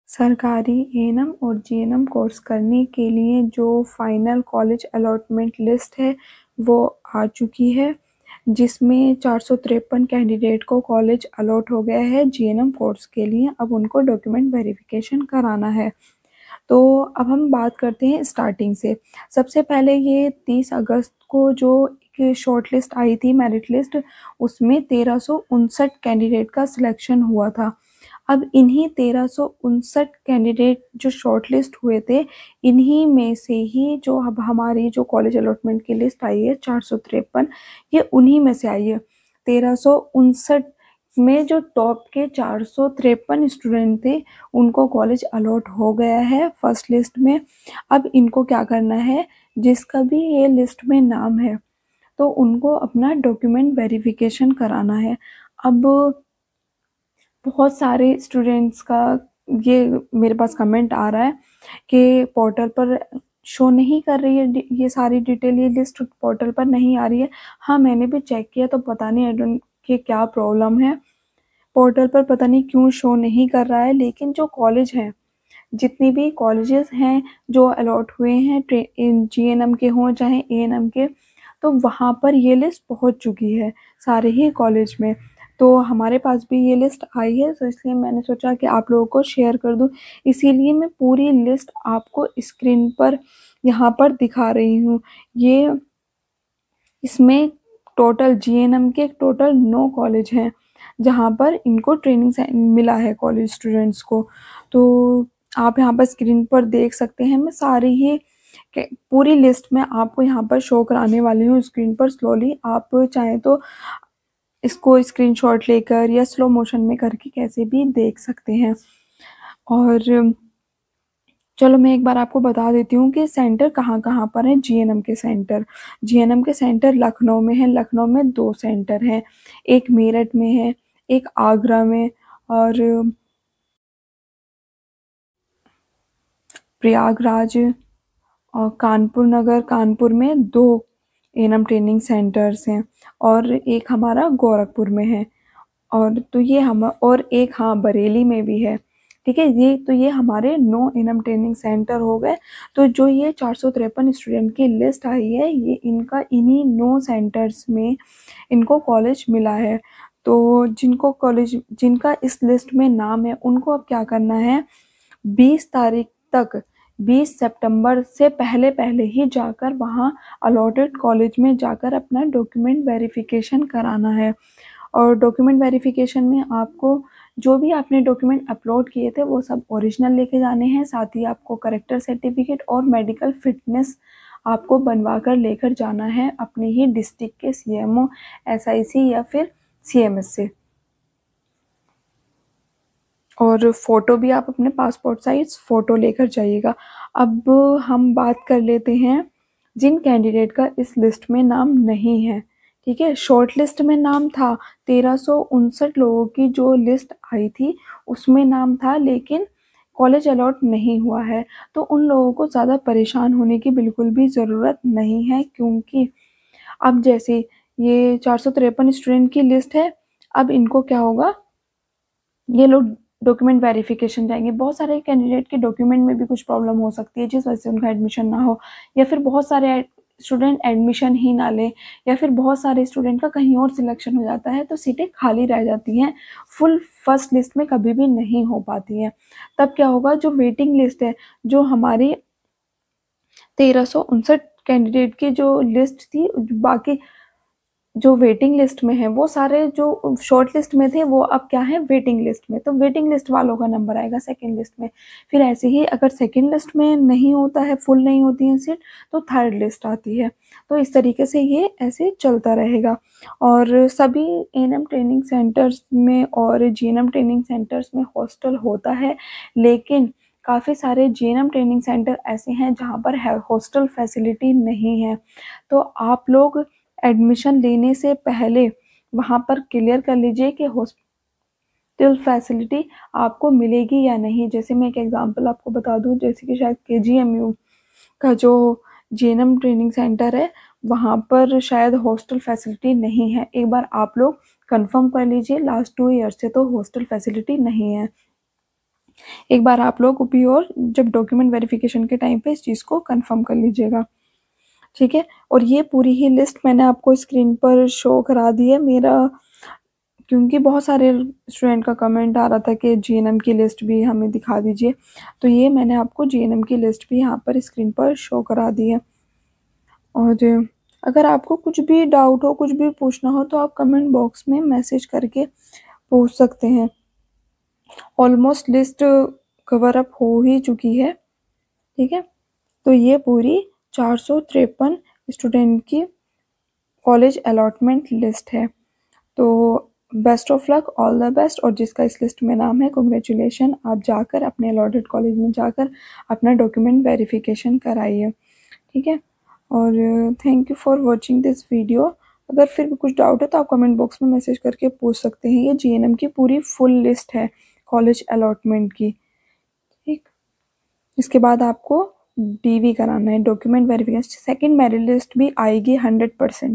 सरकारी एएनएम और GNM course करने के लिए जो फाइनल कॉलेज अलॉटमेंट लिस्ट है वो आ चुकी है, जिसमें 453 कैंडिडेट को कॉलेज अलॉट हो गया है जीएनएम कोर्स के लिए। अब उनको डॉक्यूमेंट वेरिफिकेशन कराना है। तो अब हम बात करते हैं स्टार्टिंग से। सबसे पहले ये 30 अगस्त को जो एक शॉर्ट लिस्ट आई थी, मेरिट लिस्ट, उसमें 1359 कैंडिडेट का सिलेक्शन हुआ था। अब इन्हीं 1359 कैंडिडेट जो शॉर्ट लिस्ट हुए थे, इन्हीं में से ही जो अब हमारी जो कॉलेज अलॉटमेंट की लिस्ट आई है 453, ये उन्हीं में से आई है। 1359 में जो टॉप के 453 स्टूडेंट थे, उनको कॉलेज अलॉट हो गया है फर्स्ट लिस्ट में। अब इनको क्या करना है, जिसका भी ये लिस्ट में नाम है तो उनको अपना डॉक्यूमेंट वेरिफिकेशन कराना है। अब बहुत सारे स्टूडेंट्स का ये मेरे पास कमेंट आ रहा है कि पोर्टल पर शो नहीं कर रही है ये सारी डिटेल, ये लिस्ट पोर्टल पर नहीं आ रही है। हाँ, मैंने भी चेक किया तो पता नहीं आई डोंट कि क्या प्रॉब्लम है, पोर्टल पर पता नहीं क्यों शो नहीं कर रहा है। लेकिन जो कॉलेज हैं, जितनी भी कॉलेजेस हैं जो अलॉट हुए हैं, जीएनएम के हों चाहे एएनएम के, तो वहाँ पर ये लिस्ट पहुँच चुकी है सारे ही कॉलेज में। तो हमारे पास भी ये लिस्ट आई है, तो इसलिए मैंने सोचा कि आप लोगों को शेयर कर दूँ। इसीलिए मैं पूरी लिस्ट आपको स्क्रीन पर यहाँ पर दिखा रही हूँ। ये इसमें टोटल जीएनएम के टोटल 9 कॉलेज हैं जहाँ पर इनको ट्रेनिंग मिला है कॉलेज स्टूडेंट्स को। तो आप यहाँ पर स्क्रीन पर देख सकते हैं, मैं सारी ही पूरी लिस्ट में आपको यहाँ पर शो कराने वाली हूँ स्क्रीन पर स्लोली। आप चाहें तो इसको स्क्रीनशॉट लेकर या स्लो मोशन में करके कैसे भी देख सकते हैं। और चलो मैं एक बार आपको बता देती हूँ कि सेंटर कहाँ कहाँ पर है। जीएनएम के सेंटर लखनऊ में है। लखनऊ में 2 सेंटर हैं, एक मेरठ में है, एक आगरा में, और प्रयागराज और कानपुर नगर, कानपुर में 2 एएनएम ट्रेनिंग सेंटर्स हैं, और एक हमारा गोरखपुर में है। और तो ये हम और एक हाँ बरेली में भी है। ठीक है, ये हमारे 9 एएनएम ट्रेनिंग सेंटर हो गए। तो जो ये 453 स्टूडेंट की लिस्ट आई है, ये इनका इन्हीं 9 सेंटर्स में इनको कॉलेज मिला है। तो जिनका इस लिस्ट में नाम है, उनको अब क्या करना है, 20 तारीख तक, 20 सितंबर से पहले पहले ही जाकर वहाँ अलॉटेड कॉलेज में जाकर अपना डॉक्यूमेंट वेरिफिकेशन कराना है। और डॉक्यूमेंट वेरिफिकेशन में आपको जो भी आपने डॉक्यूमेंट अपलोड किए थे वो सब ओरिजिनल लेके जाने हैं। साथ ही आपको करेक्टर सर्टिफिकेट और मेडिकल फिटनेस आपको बनवा कर लेकर जाना है अपने ही डिस्ट्रिक्ट के सीएमओ, एसआईसी या फिर सीएमएस से। और फ़ोटो भी आप अपने पासपोर्ट साइज़ फ़ोटो लेकर जाइएगा। अब हम बात कर लेते हैं जिन कैंडिडेट का इस लिस्ट में नाम नहीं है। ठीक है, शॉर्ट लिस्ट में नाम था, 1359 लोगों की जो लिस्ट आई थी उसमें नाम था, लेकिन कॉलेज अलॉट नहीं हुआ है। तो उन लोगों को ज़्यादा परेशान होने की बिल्कुल भी ज़रूरत नहीं है, क्योंकि अब जैसे ये 453 स्टूडेंट की लिस्ट है, अब इनको क्या होगा, ये लोग डॉक्यूमेंट वेरिफिकेशन जाएंगे। बहुत सारे कैंडिडेट के डॉक्यूमेंट में भी कुछ प्रॉब्लम हो सकती है जिस वजह से उनका एडमिशन ना हो, या फिर बहुत सारे स्टूडेंट एडमिशन ही ना लें, या फिर बहुत सारे स्टूडेंट का कहीं और सिलेक्शन हो जाता है तो सीटें खाली रह जाती हैं, फुल फर्स्ट लिस्ट में कभी भी नहीं हो पाती हैं। तब क्या होगा, जो वेटिंग लिस्ट है, जो हमारी 1359 कैंडिडेट की जो लिस्ट थी, बाकी जो वेटिंग लिस्ट में है वो सारे जो शॉर्ट लिस्ट में थे वो अब क्या है, वेटिंग लिस्ट में। तो वेटिंग लिस्ट वालों का नंबर आएगा सेकंड लिस्ट में। फिर ऐसे ही अगर सेकंड लिस्ट में नहीं होता है, फुल नहीं होती है सीट, तो थर्ड लिस्ट आती है। तो इस तरीके से ये ऐसे चलता रहेगा। और सभी एएनएम ट्रेनिंग सेंटर्स में और जीएनएम ट्रेनिंग सेंटर्स में हॉस्टल होता है, लेकिन काफ़ी सारे जीएनएम ट्रेनिंग सेंटर ऐसे हैं जहाँ पर हॉस्टल फैसिलिटी नहीं है। तो आप लोग एडमिशन लेने से पहले वहाँ पर क्लियर कर लीजिए कि हॉस्टल फैसिलिटी आपको मिलेगी या नहीं। जैसे मैं एक एग्जांपल आपको बता दूं, जैसे कि शायद केजीएमयू का जो जीएनएम ट्रेनिंग सेंटर है, वहाँ पर शायद हॉस्टल फैसिलिटी नहीं है। एक बार आप लोग कंफर्म कर लीजिए, लास्ट 2 ईयर से तो हॉस्टल फैसिलिटी नहीं है। एक बार आप लोग भी और जब डॉक्यूमेंट वेरिफिकेशन के टाइम पे इस चीज़ को कंफर्म कर लीजिएगा, ठीक है। और ये पूरी ही लिस्ट मैंने आपको स्क्रीन पर शो करा दी है। मेरा क्योंकि बहुत सारे स्टूडेंट का कमेंट आ रहा था कि जीएनएम की लिस्ट भी हमें दिखा दीजिए, तो ये मैंने आपको जीएनएम की लिस्ट भी यहाँ पर स्क्रीन पर शो करा दी है। और अगर आपको कुछ भी डाउट हो, कुछ भी पूछना हो, तो आप कमेंट बॉक्स में मैसेज करके पूछ सकते हैं। ऑलमोस्ट लिस्ट कवर अप हो ही चुकी है, ठीक है। तो ये पूरी 453 स्टूडेंट की कॉलेज अलॉटमेंट लिस्ट है। तो best of luck, all the best. और जिसका इस लिस्ट में नाम है, कॉन्ग्रेचुलेशन, आप जाकर अपने अलॉटेड कॉलेज में जाकर अपना डॉक्यूमेंट वेरिफिकेशन कराइए, ठीक है। और thank you for watching this video. अगर फिर भी कुछ डाउट है तो आप कमेंट बॉक्स में मैसेज करके पूछ सकते हैं। ये जीएनएम की पूरी फुल लिस्ट है कॉलेज अलॉटमेंट की, ठीक। इसके बाद आपको डीवी कराना है, document verification. Second merit list भी आएगी 100%।